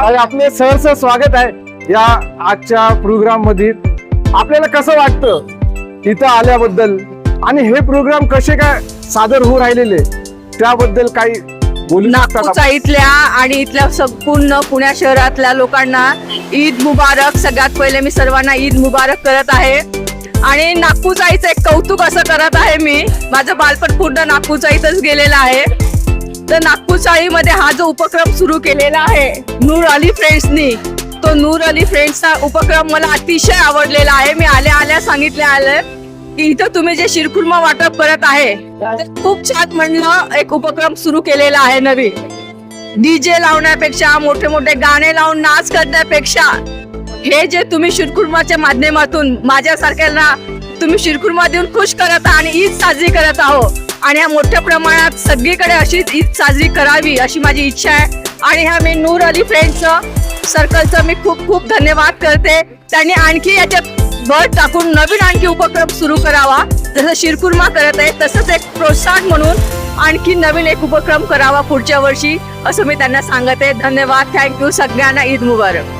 आपले सहर्ष स्वागत आहे या आजच्या प्रोग्राम मध्ये। आपल्याला कसं वाटतं इथं आल्याबद्दल आणि हे प्रोग्राम कसे काय सादर होऊ राहिलेले त्याबद्दल काही बोलू शकता का? नागपूरच्या इथल्या आणि इथल्या संपूर्ण पुणे शहरातल्या लोकांना ईद मुबारक। सगळ्यात पहिले मी सर्वांना ईद मुबारक करत आहे आणि नागपूरचाईचं एक कौतुक असं करत आहे मी। माझं बालपण पूर्ण नागपूरचाईतच गेलेलं आहे। तर नागपूरचाईमध्ये हा जो उपक्रम सुरू केलेला आहे नूर अली फ्रेंड्सनी, तो नूर अली फ्रेंड्सचा उपक्रम मला अतिशय आवडलेला आहे। मी आल्या सांगितले की इथं तुम्ही जे शिरखुर्मा वाटप करत आहे खूप छान म्हणलं एक उपक्रम सुरू केलेला आहे नवीन। डीजे लावण्यापेक्षा मोठे मोठे गाणे लावून नाच करण्यापेक्षा हे जे तुम्ही शिरखुर्माच्या माध्यमातून माझ्यासारख्यांना तुम्ही शिरखुर्मा देऊन खुश करत आहात आणि ईद साजरी करत आहोत आणि या मोठ्या प्रमाणात सगळीकडे अशीच ईद साजरी करावी अशी माझी इच्छा आहे। आणि ह्या मी नूर अली फ्रेंड्स सर्कलचं मी खूप खूप धन्यवाद करते। त्यांनी आणखी याच्यात भर टाकून नवीन आणखी उपक्रम सुरू करावा, जसं शिरखुर्मा करत आहे तसंच एक प्रोत्साहन म्हणून आणखी नवीन एक उपक्रम करावा पुढच्या वर्षी, असं मी त्यांना सांगते। धन्यवाद, थँक्यू, सगळ्यांना ईद मुबारक।